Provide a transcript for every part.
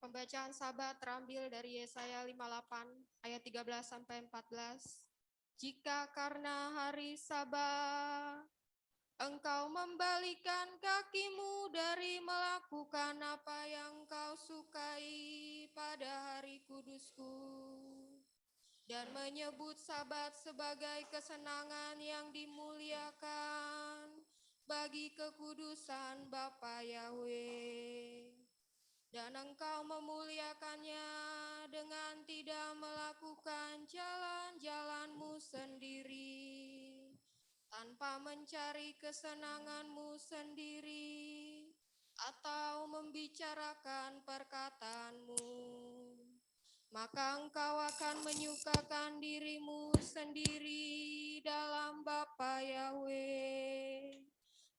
Pembacaan Sabat terambil dari Yesaya 58 ayat 13 sampai 14. Jika karena hari Sabat engkau membalikan kakimu dari melakukan apa yang kau sukai pada hari kudusku dan menyebut Sabat sebagai kesenangan yang dimuliakan bagi kekudusan Bapa Yahweh, dan engkau memuliakannya dengan tidak melakukan jalan-jalanmu sendiri, tanpa mencari kesenanganmu sendiri atau membicarakan perkataanmu, maka engkau akan menyukakan dirimu sendiri dalam Bapa Yahweh,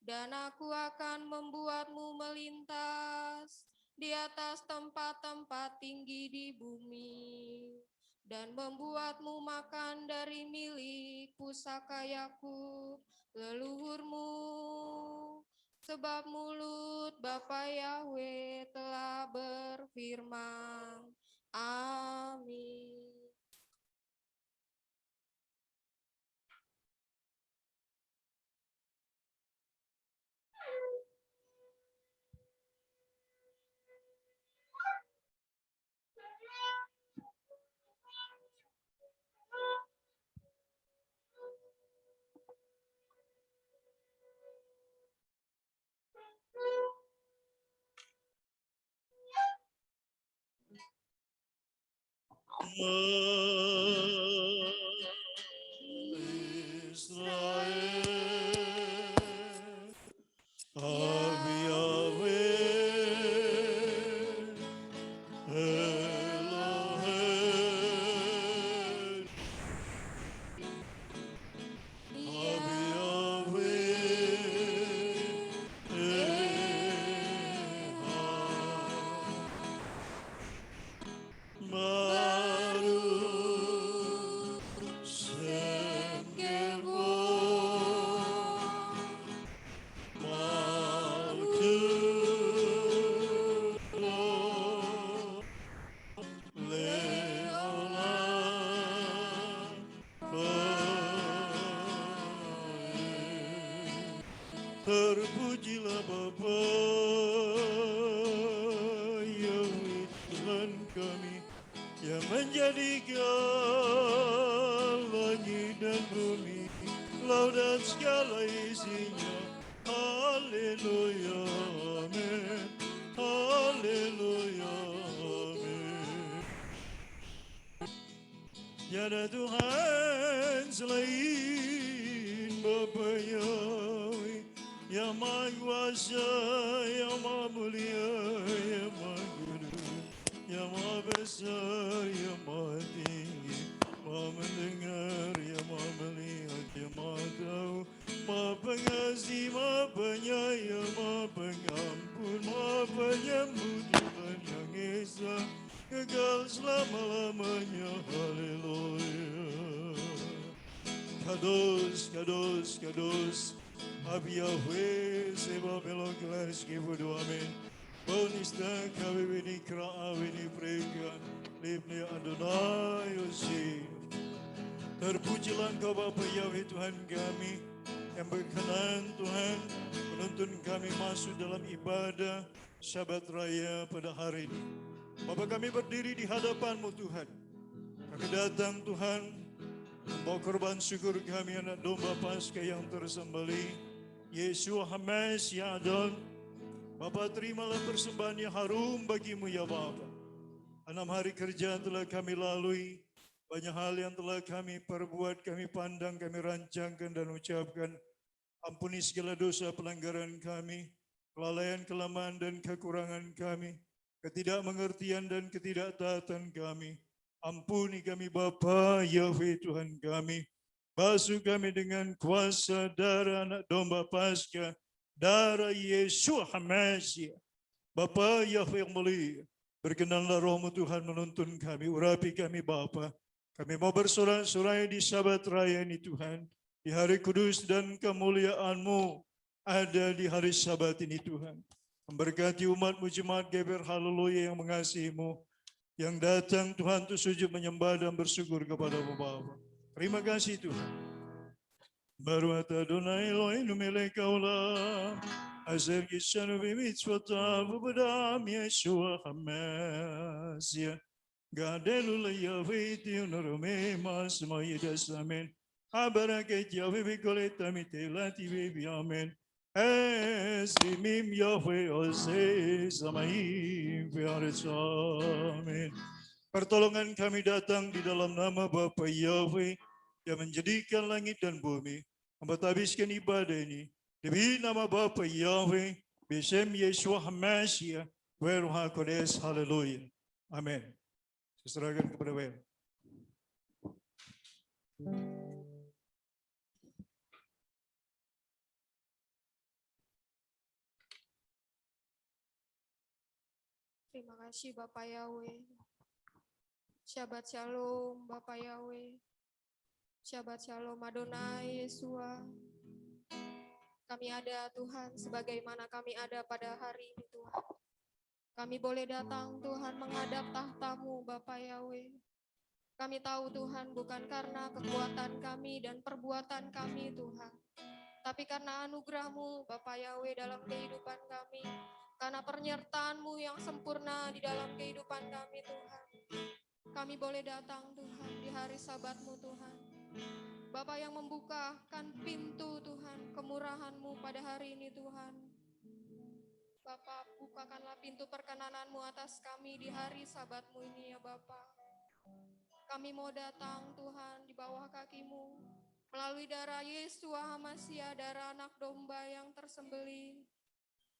dan aku akan membuatmu melintas di atas tempat-tempat tinggi di bumi, dan membuatmu makan dari milik pusaka Yakub leluhurmu, sebab mulut Bapa Yahweh telah berfirman. Amin. Terpujilah Bapa Yahweh Tuhan kami yang menjadikan langit dan bumi, laut dan segala isinya. Haleluya, amin. Haleluya, amin. Tiada Tuhan selain Bapa Yahweh, yang Maha Kuasa, yang Maha Mulia, yang Maha Kudus, yang Maha Besar, yang Maha Tinggi, Maha Mendengar, yang Maha Melihat, yang Maha Tahu, Maha Pengasih, Maha Penyayang, Maha Pengampun, Maha Penyembuh, Tuhan yang Esa, kekal selama-lamanya. Haleluya. Kados, kados, kados. Abi Yahweh sebab elok kelas kibudu amin. Bonista kami bini kraa bini preka libni Adonai Yosi. Terpujilah Engkau Bapa Yahweh Tuhan kami yang berkenan Tuhan menuntun kami masuk dalam ibadah Syabat Raya pada hari ini. Bapa kami berdiri di hadapan-Mu Tuhan. Kami datang Tuhan membawa korban syukur kami anak domba Paskah yang tersembelih, Yeshua HaMashiach Adon. Bapa terimalah persembahan yang harum bagi-Mu ya Bapa. 6 hari kerja telah kami lalui, banyak hal yang telah kami perbuat, kami pandang, kami rancangkan dan ucapkan. Ampuni segala dosa pelanggaran kami, kelalaian, kelemahan dan kekurangan kami, ketidakmengertian dan ketidaktaatan kami. Ampuni kami Bapa Yahweh Tuhan kami. Basuh kami dengan kuasa darah anak domba Paskah, darah Yeshua HaMashiach. Bapa Yahweh yang mulia, berkenanlah roh-Mu Tuhan menuntun kami, urapi kami Bapa. Kami mau bersorak-sorai di Sabat Raya ini Tuhan, di hari kudus dan kemuliaan-Mu ada di hari Sabat ini Tuhan. Memberkati umatmu jemaat Geber Haleluya yang mengasihimu. Yang datang Tuhan untuk sujud menyembah dan bersyukur kepada-Mu Bapa. Terima kasih Tuhan. Baruat Adonai Eloheinu melech haolam, asher קידשנו במצוותיו ובדם ישוע המסיה. גדלו ליהווה תהינו רוממה שמו ידס אמן. הברקת יהווה בכל עת תמיד תהילתי וביאמן. Es bimim Yahweh Ose Samaim Fiaretz Amin. Pertolongan kami datang di dalam nama Bapa Yahweh yang menjadikan langit dan bumi. Hamba habiskan ibadah ini demi nama Bapa Yahweh, Beshem Yeshua HaMashiach, Veruh HaKodes, Haleluya. Amin. Saya serahkan kepada Wel. Terima kasih Bapak Yahweh. Shabbat Shalom Bapak Yahweh. Shabbat Shalom Adonai Yesua. Kami ada Tuhan sebagaimana kami ada pada hari ini Tuhan. Kami boleh datang Tuhan menghadap tahta-Mu Bapak Yahweh. Kami tahu Tuhan bukan karena kekuatan kami dan perbuatan kami Tuhan. Tapi karena anugerah-Mu Bapak Yahweh dalam kehidupan kami. Karena penyertaan-Mu yang sempurna di dalam kehidupan kami Tuhan. Kami boleh datang Tuhan di hari Sabat-Mu Tuhan. Bapa yang membukakan pintu Tuhan, kemurahan-Mu pada hari ini Tuhan. Bapa, bukakanlah pintu perkenanan-Mu atas kami di hari Sabat-Mu ini ya Bapa. Kami mau datang Tuhan di bawah kaki-Mu. Melalui darah Yesua HaMashiach, darah anak domba yang tersembelih.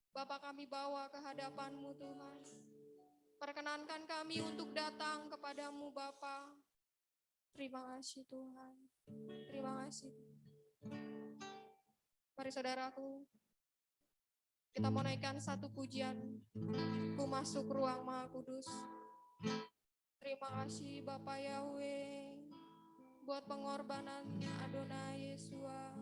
Bapa kami bawa ke hadapan-Mu Tuhan. Perkenankan kami untuk datang kepadamu Bapa. Terima kasih Tuhan. Terima kasih. Mari saudaraku, kita mau naikkan satu pujian. Ku masuk ruang Maha Kudus. Terima kasih Bapak Yahweh buat pengorbanannya Adonai Yesua.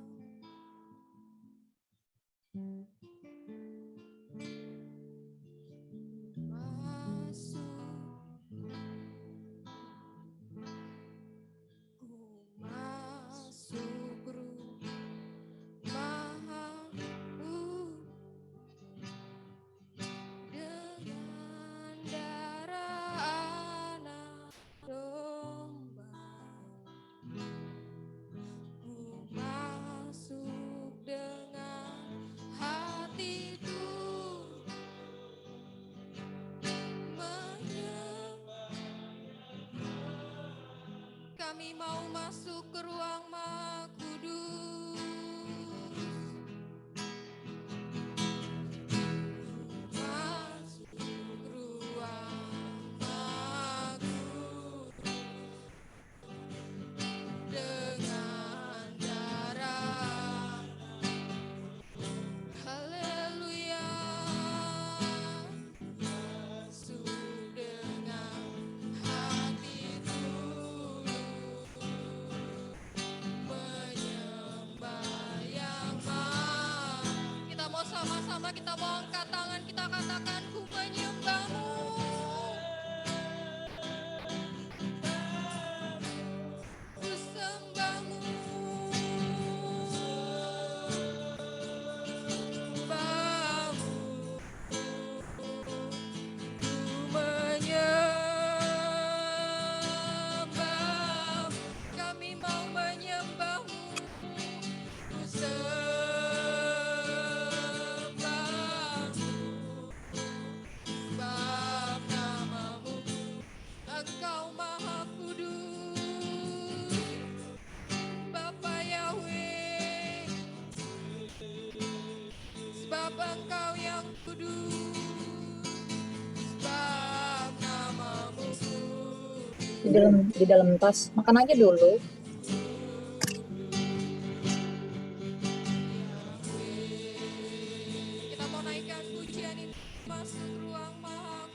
Kami mau masuk ke ruang Maha Kudus. Masuk ruang Maha Kudus dengan darah. Haleluya. Masuk dengan hati tulus. Sama-sama kita mau angkat tangan, kita katakan ku menyembah-Mu. Ku sembah-Mu. Sembah-Mu. Ku menyembah. Kami mau menyembah-Mu. Ku Engkau Maha Kudus, Bapa Yahweh, sebab Engkau yang kudus, sebab nama-Mu di dalam tas. Makan aja dulu. Kita mau naikkan pujian ini masuk ruang Maha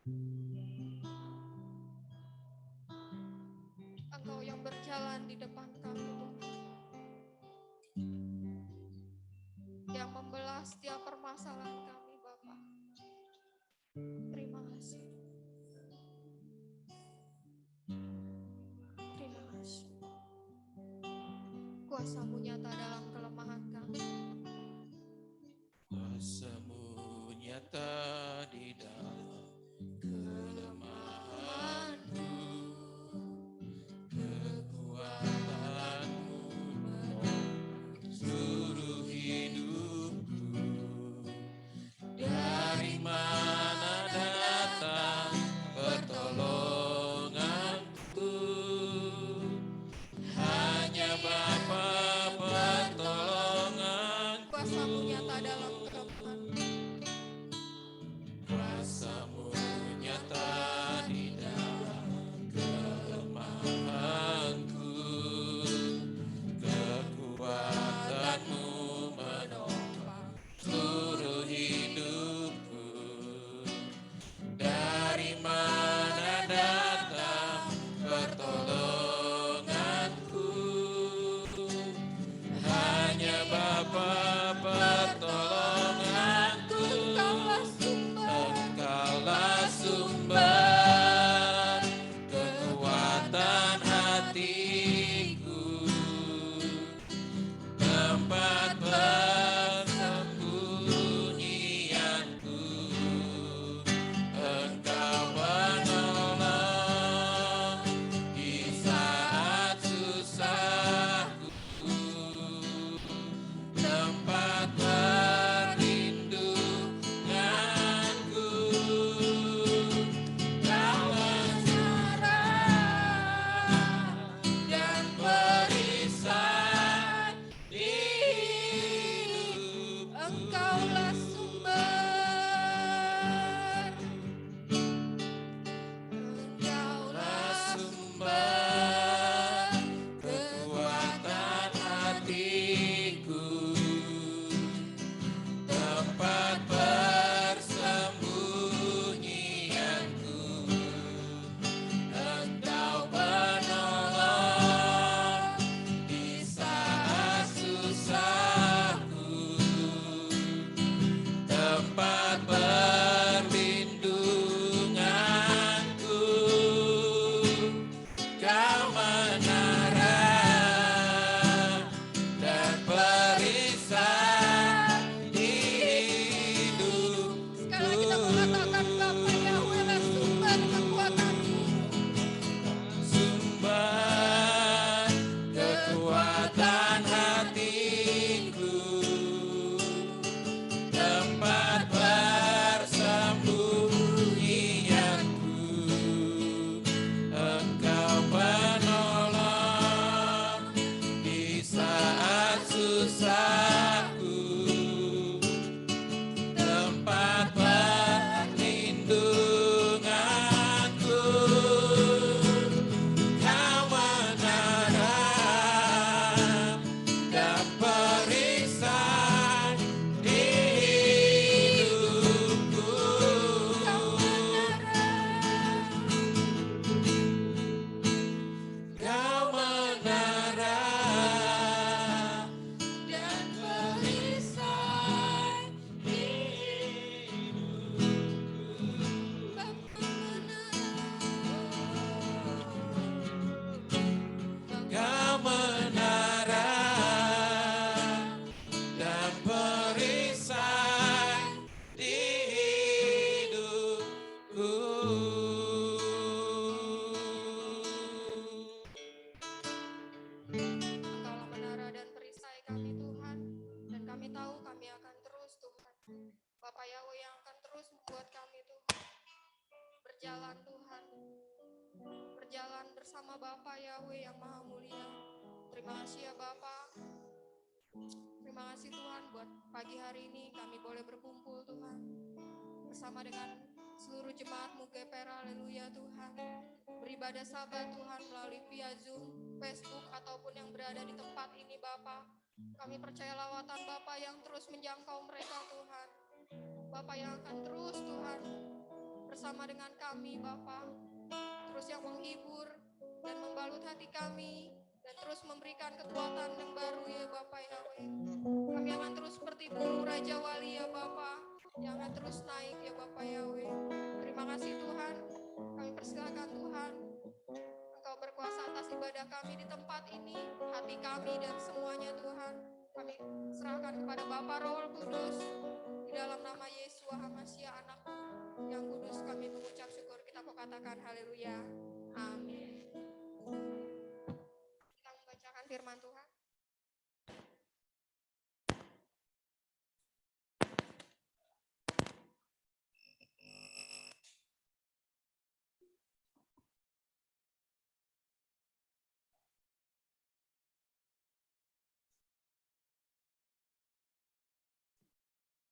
Engkau yang berjalan di depan kami, Tuhan. Yang membelah setiap permasalahan kami, Bapa. Terima kasih. Terima kasih. Kuasa-Mu nyata dalam kelemahan kami. Kuasa-Mu nyata di dalam kelemahanku, kekuatan-Mu menolong seluruh hidupku. Dari mana datang pertolonganku? Hanya Bapa pertolongan. Kuasa-Mu nyata dalam kelemahan. Kuasa-Mu nyata di dalam kelemahanku, kekuatan-Mu menopang seluruh hidupku. Dari mana datang pertolonganku? Hanya Bapa pertolonganku. Engkaulah sumber kekuatan hatiku, tempat persembunyianku. Engkau penolong di saat susahku, tempat perlindunganku. Kau mengarah dan perisai di hidupku. Engkaulah sumber. Engkaulah sumber kekuatan hatiku, tempat persembunyianku. Engkau penolong di saat susahku, tempat perlindunganku. Kau menara dan perisai di hidupku. Sekarang kita mengatakan Bapa Yahweh lah sumber kekuatan-Mu. Sumber kekuatan hatiku, tempat persembunyianku. Engkau penolong di saat susahku, tempat perlindunganku. Kau menara dan perisai di hidupku. Kau menara dan perisai di Kau menara dan perisai di hidupku. Engkaulah menara dan perisai kami, Tuhan. Dan kami tahu kami akan terus, Tuhan. Bapa Yahweh yang akan terus membuat kami, Tuhan, berjalan, Tuhan. Berjalan bersama Bapa Yahweh yang Maha Mulia. Terima kasih ya Bapa. Terima kasih Tuhan buat pagi hari ini kami boleh berkumpul, Tuhan, bersama dengan seluruh jemaat-Mu GPR. Haleluya Tuhan. Beribadah sabat Tuhan melalui via Zoom, Facebook, ataupun yang berada di tempat ini Bapa. Kami percaya lawatan Bapa yang terus menjangkau mereka, Tuhan. Bapa yang akan terus, Tuhan, bersama bersama dengan kami Bapa, terus yang menghibur dan membalut hati kami, dan terus memberikan kekuatan yang baru ya Bapa Yahweh. Kami akan terus seperti burung Raja Wali ya Bapa, yang akan terus naik ya Bapa Yahweh. Terima kasih Tuhan, kami persilakan Tuhan, Engkau berkuasa atas ibadah kami di tempat ini, hati kami dan semuanya Tuhan. Kami serahkan kepada Bapa Roh Kudus, di dalam nama Yesus Hamasia anakmu yang kudus kami mengucap syukur, kita katakan haleluya, amin. Kita membacakan firman Tuhan.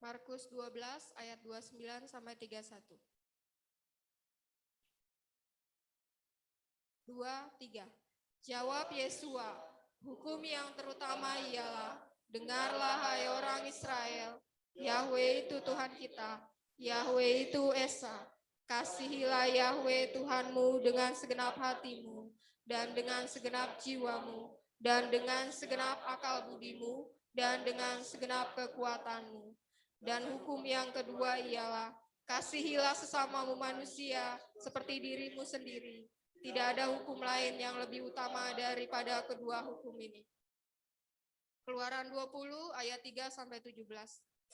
Markus 12 ayat 29 sampai 31. 2, 3. Jawab Yesua, hukum yang terutama ialah, dengarlah hai orang Israel, Yahweh itu Tuhan kita, Yahweh itu Esa. Kasihilah Yahweh Tuhanmu dengan segenap hatimu, dan dengan segenap jiwamu, dan dengan segenap akal budimu, dan dengan segenap kekuatanmu. Dan hukum yang kedua ialah, kasihilah sesamamu manusia seperti dirimu sendiri. Tidak ada hukum lain yang lebih utama daripada kedua hukum ini. Keluaran 20 ayat 3 sampai 17.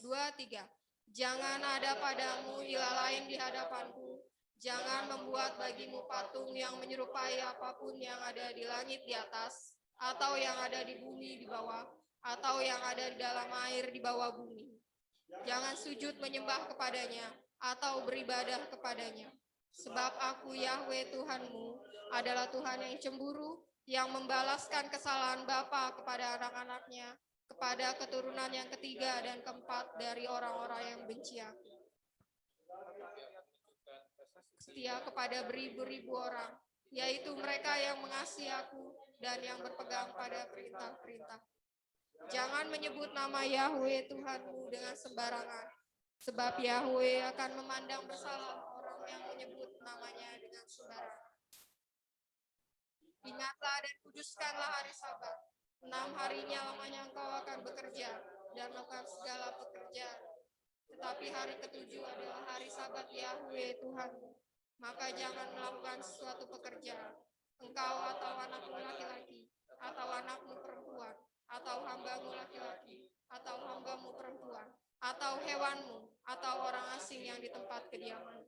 2, 3. Jangan ada padamu ilah lain di hadapanku. Jangan membuat bagimu patung yang menyerupai apapun yang ada di langit di atas, atau yang ada di bumi di bawah, atau yang ada di dalam air di bawah bumi. Jangan sujud menyembah kepadanya atau beribadah kepadanya. Sebab aku Yahweh Tuhanmu adalah Tuhan yang cemburu, yang membalaskan kesalahan bapa kepada anak-anaknya, kepada keturunan yang ketiga dan keempat dari orang-orang yang benci aku. Setia kepada beribu-ribu orang, yaitu mereka yang mengasihi aku dan yang berpegang pada perintah-perintah. Jangan menyebut nama Yahweh Tuhanmu dengan sembarangan, sebab Yahweh akan memandang bersalah orang yang menyebut namanya dengan sembarangan. Ingatlah dan kuduskanlah hari Sabat. 6 harinya lamanya engkau akan bekerja dan melakukan segala pekerjaan. Tetapi hari ketujuh adalah hari Sabat Yahweh Tuhanmu. Maka jangan melakukan sesuatu pekerjaan, engkau atau anakmu laki-laki, atau anakmu perempuan, atau hambamu laki-laki, atau hambamu perempuan, atau hewanmu, atau orang asing yang di tempat kediaman.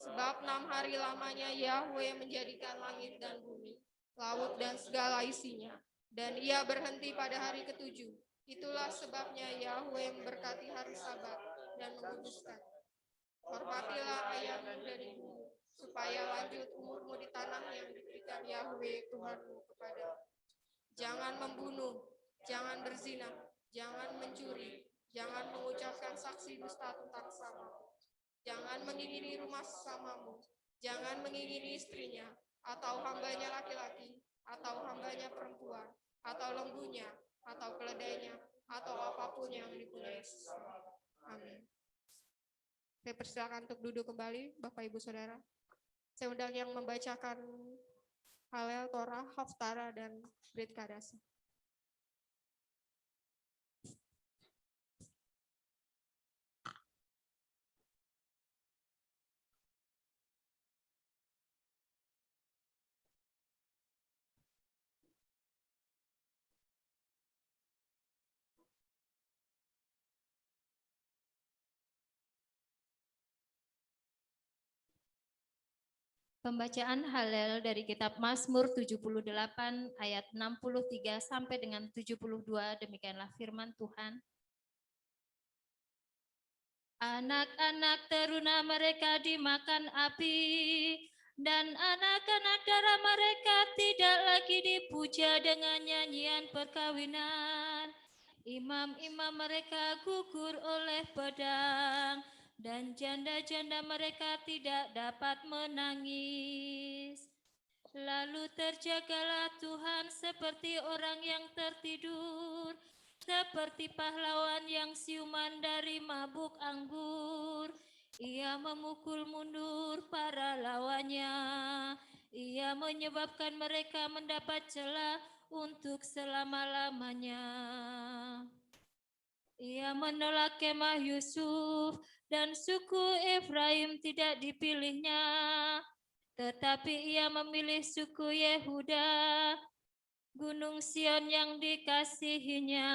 Sebab 6 hari lamanya Yahweh menjadikan langit dan bumi, laut dan segala isinya, dan ia berhenti pada hari ketujuh. Itulah sebabnya Yahweh memberkati hari Sabat dan menguduskan. Hormatilah ayahmu dan ibumu, supaya lanjut umurmu di tanah yang diberikan Yahweh Tuhanmu kepadamu. Jangan membunuh, jangan berzina, jangan mencuri, jangan mengucapkan saksi dusta tentang samamu. Jangan mengingini rumah sesamamu, jangan mengingini istrinya, atau hambanya laki-laki, atau hambanya perempuan, atau lembunya, atau keledainya, atau apapun yang dipunyai sesama. Amin. Saya persilakan untuk duduk kembali, Bapak Ibu Saudara. Saya undang yang membacakan Halel, Torah, Haftara, dan Brit Kadasa. Pembacaan Halel dari kitab Mazmur 78 ayat 63 sampai dengan 72, demikianlah firman Tuhan. Anak-anak teruna mereka dimakan api, dan anak-anak darah mereka tidak lagi dipuja dengan nyanyian perkawinan. Imam-imam mereka gugur oleh pedang, dan janda-janda mereka tidak dapat menangis. Lalu terjagalah Tuhan seperti orang yang tertidur, seperti pahlawan yang siuman dari mabuk anggur. Ia memukul mundur para lawannya. Ia menyebabkan mereka mendapat celah untuk selama-lamanya. Ia menolak kemah Yusuf dan suku Efraim tidak dipilihnya. Tetapi ia memilih suku Yehuda, Gunung Sion yang dikasihinya.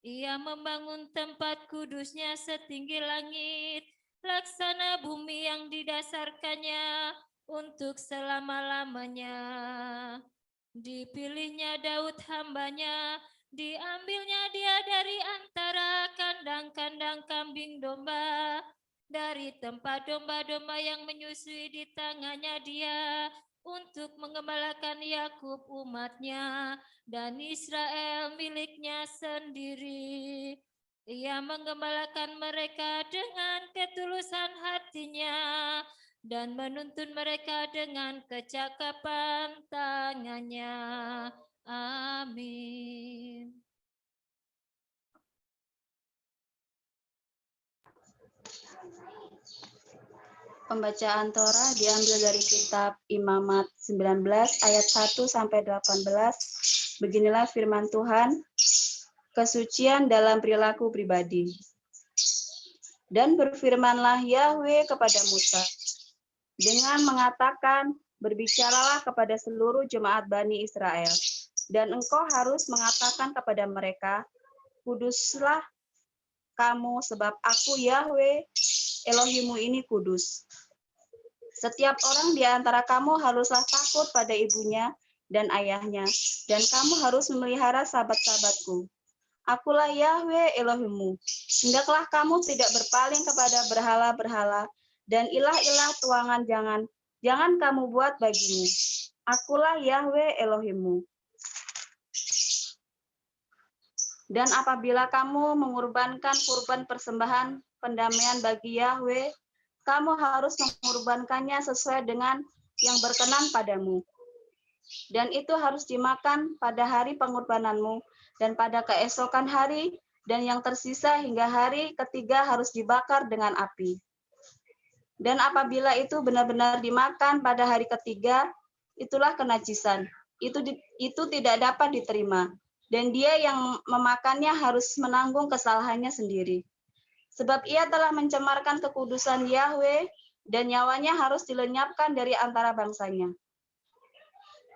Ia membangun tempat kudusnya setinggi langit, laksana bumi yang didasarkannya untuk selama-lamanya. Dipilihnya Daud hambanya, diambilnya dia dari antara kandang-kandang kambing domba, dari tempat domba-domba yang menyusui di tangannya dia, untuk mengembalakan Yakub umatnya dan Israel miliknya sendiri. Ia menggembalakan mereka dengan ketulusan hatinya dan menuntun mereka dengan kecakapan tangannya. Amin. Pembacaan Torah diambil dari kitab Imamat 19 ayat 1 sampai 18. Beginilah firman Tuhan, kesucian dalam perilaku pribadi. Dan berfirmanlah Yahweh kepada Musa dengan mengatakan, berbicaralah kepada seluruh jemaat Bani Israel, dan engkau harus mengatakan kepada mereka, kuduslah kamu sebab aku Yahweh Elohimmu ini kudus. Setiap orang di antara kamu haruslah takut pada ibunya dan ayahnya, dan kamu harus memelihara sabat-sabatku. Akulah Yahweh Elohimmu. Hendaklah kamu tidak berpaling kepada berhala-berhala dan ilah-ilah tuangan jangan kamu buat bagimu. Akulah Yahweh Elohimmu. Dan apabila kamu mengorbankan kurban persembahan pendamaian bagi Yahweh, kamu harus mengorbankannya sesuai dengan yang berkenan padamu. Dan itu harus dimakan pada hari pengorbananmu dan pada keesokan hari, dan yang tersisa hingga hari ketiga harus dibakar dengan api. Dan apabila itu benar-benar dimakan pada hari ketiga, itulah kenajisan. Itu tidak dapat diterima. Dan dia yang memakannya harus menanggung kesalahannya sendiri. Sebab ia telah mencemarkan kekudusan Yahweh, dan nyawanya harus dilenyapkan dari antara bangsanya.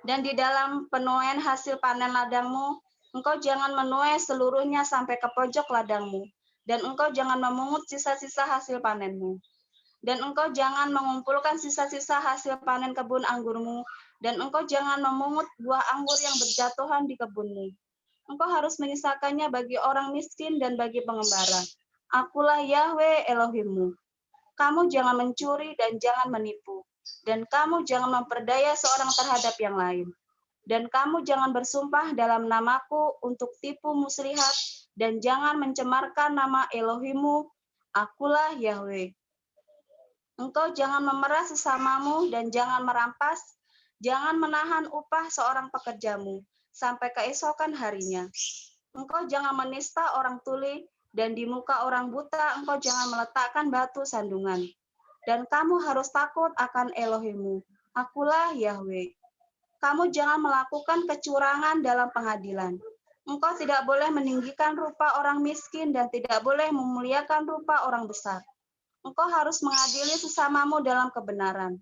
Dan di dalam penuaian hasil panen ladangmu, engkau jangan menuai seluruhnya sampai ke pojok ladangmu, dan engkau jangan memungut sisa-sisa hasil panenmu. Dan engkau jangan mengumpulkan sisa-sisa hasil panen kebun anggurmu, dan engkau jangan memungut buah anggur yang berjatuhan di kebunmu. Engkau harus menyisakannya bagi orang miskin dan bagi pengembara. Akulah Yahweh Elohimmu. Kamu jangan mencuri dan jangan menipu. Dan kamu jangan memperdaya seorang terhadap yang lain. Dan kamu jangan bersumpah dalam namaku untuk tipu muslihat, dan jangan mencemarkan nama Elohimmu. Akulah Yahweh. Engkau jangan memerah sesamamu dan jangan merampas, jangan menahan upah seorang pekerjamu sampai keesokan harinya. Engkau jangan menista orang tuli, dan di muka orang buta engkau jangan meletakkan batu sandungan. Dan kamu harus takut akan Elohimmu. Akulah Yahweh. Kamu jangan melakukan kecurangan dalam pengadilan. Engkau tidak boleh meninggikan rupa orang miskin dan tidak boleh memuliakan rupa orang besar. Engkau harus mengadili sesamamu dalam kebenaran.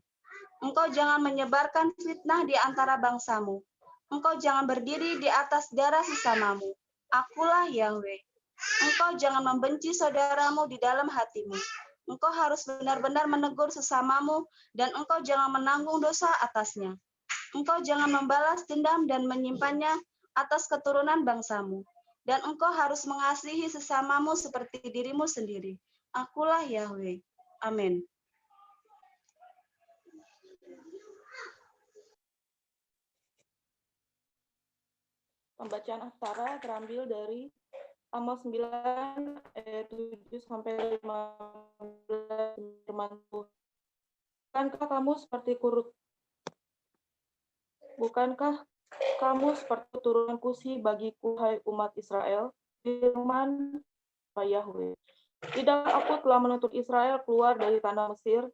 Engkau jangan menyebarkan fitnah di antara bangsamu. Engkau jangan berdiri di atas darah sesamamu. Akulah Yahweh. Engkau jangan membenci saudaramu di dalam hatimu. Engkau harus benar-benar menegur sesamamu, dan engkau jangan menanggung dosa atasnya. Engkau jangan membalas dendam dan menyimpannya atas keturunan bangsamu. Dan engkau harus mengasihi sesamamu seperti dirimu sendiri. Akulah Yahweh. Amin. Pembacaan aksara terambil dari Amos 9 ayat 7 sampai 15 firman Tuhan. Bukankah kamu seperti turunan Kusi bagiku, hai umat Israel? Firman Yahweh. Tidak aku telah menuntut Israel keluar dari tanah Mesir,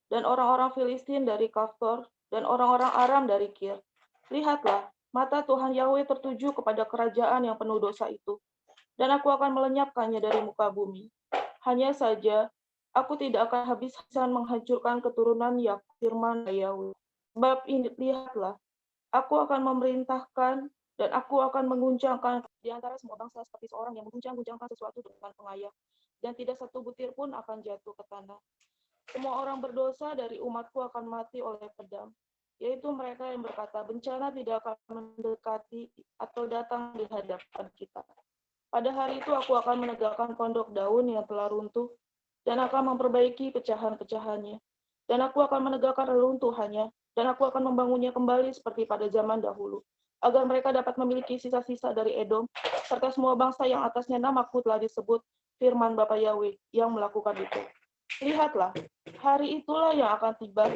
dan orang-orang Filistin dari Kaftor, dan orang-orang Aram dari Kir. Lihatlah, mata Tuhan Yahweh tertuju kepada kerajaan yang penuh dosa itu, dan aku akan melenyapkannya dari muka bumi. Hanya saja, aku tidak akan habis-habisan menghancurkan keturunan Yakub, firman Yahweh. Sebab ini, lihatlah, aku akan memerintahkan dan aku akan mengguncangkan di antara semua bangsa seperti seorang yang mengguncang-guncangkan sesuatu dengan pengayah, dan tidak satu butir pun akan jatuh ke tanah. Semua orang berdosa dari umatku akan mati oleh pedang, yaitu mereka yang berkata, bencana tidak akan mendekati atau datang di hadapan kita. Pada hari itu aku akan menegakkan pondok daun yang telah runtuh, dan akan memperbaiki pecahan-pecahannya. Dan aku akan menegakkan reruntuhannya, dan aku akan membangunnya kembali seperti pada zaman dahulu, agar mereka dapat memiliki sisa-sisa dari Edom, serta semua bangsa yang atasnya namaku telah disebut, firman Bapa Yahweh yang melakukan itu. Lihatlah, hari itulah yang akan tiba,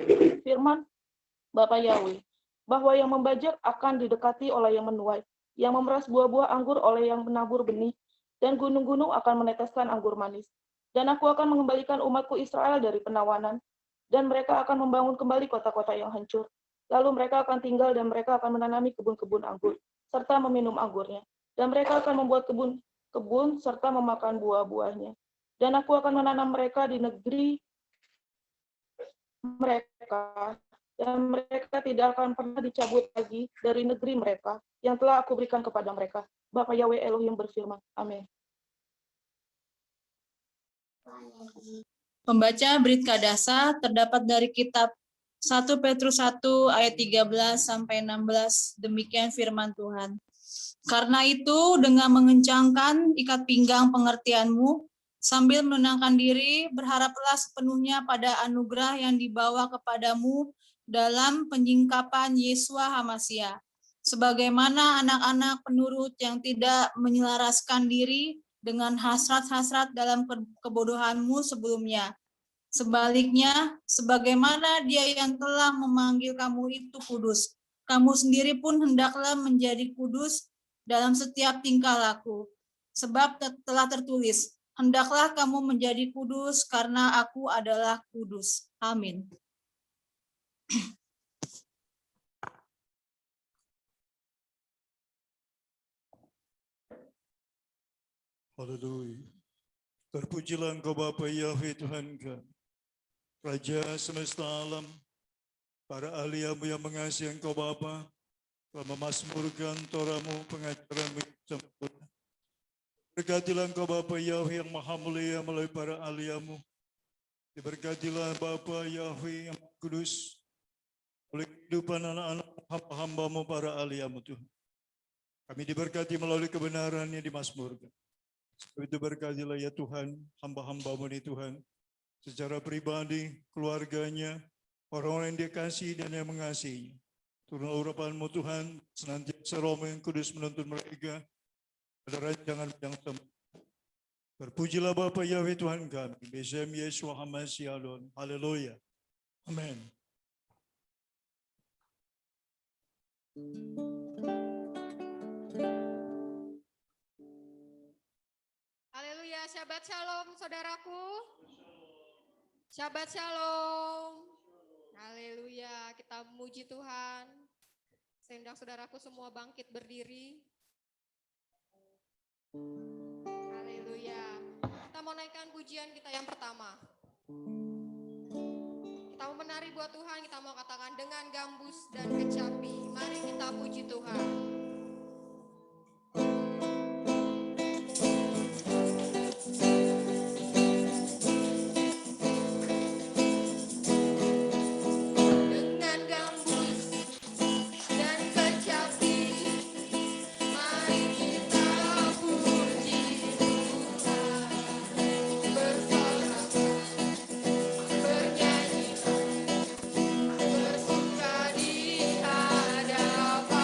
firman Bapa Yahweh, bahwa yang membajak akan didekati oleh yang menuai, yang memeras buah-buah anggur oleh yang menabur benih, dan gunung-gunung akan meneteskan anggur manis. Dan aku akan mengembalikan umatku Israel dari penawanan, dan mereka akan membangun kembali kota-kota yang hancur. Lalu mereka akan tinggal dan mereka akan menanami kebun-kebun anggur, serta meminum anggurnya. Dan mereka akan membuat kebun-kebun serta memakan buah-buahnya. Dan aku akan menanam mereka di negeri mereka, dan mereka tidak akan pernah dicabut lagi dari negeri mereka yang telah aku berikan kepada mereka. Bapa Yahweh Elohim berfirman. Amin. Pembaca Brit Kadasa terdapat dari kitab 1 Petrus 1 ayat 13 sampai 16. Demikian firman Tuhan. Karena itu dengan mengencangkan ikat pinggang pengertianmu, sambil menenangkan diri, berharaplah sepenuhnya pada anugerah yang dibawa kepadamu dalam penyingkapan Yesua HaMasiah. Sebagaimana anak-anak penurut yang tidak menyelaraskan diri dengan hasrat-hasrat dalam kebodohanmu sebelumnya. Sebaliknya, sebagaimana Dia yang telah memanggil kamu itu kudus, kamu sendiri pun hendaklah menjadi kudus dalam setiap tingkah laku. Sebab telah tertulis, hendaklah kamu menjadi kudus karena aku adalah kudus. Amin. Haleluya. Terpujilah Engkau Bapa Yahweh Tuhan kami, Raja semesta alam, para ahli-Mu yang mengasihi Engkau Bapa, telah memasmurkan Torah-Mu, pengajaran-Mu yang sempurna. Berkatilah Engkau Bapa Yahweh yang maha mulia melalui para ahli-Mu. Diberkatilah Bapa Yahweh yang kudus, oleh kehidupan anak-anak hamba-hamba-Mu para ahli-Mu Tuhan. Kami diberkati melalui kebenaran yang dimasmurkan. Sebab itu berkatilah ya Tuhan, hamba-hamba-Mu ini Tuhan, secara pribadi, keluarganya, orang-orang yang Dia kasih dan yang mengasihi. Turunlah urapan-Mu Tuhan, senantiasa Roh yang kudus menuntun mereka pada rancangan yang sempurna. Terpujilah Bapa Yahweh Tuhan kami, Besem Yesua HaMasiah Adon. Haleluya. Amin. Haleluya, Shabbat Shalom saudaraku. Shabbat Shalom. Haleluya, kita memuji Tuhan. Saya saudaraku semua bangkit berdiri. Haleluya. Kita mau naikkan pujian kita yang pertama. Kita mau menari buat Tuhan, kita mau katakan dengan gambus dan kecapi. Mari kita puji Tuhan. Bersuka di hadapannya.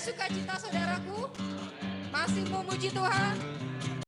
sukacita saudaraku? Masih memuji Tuhan?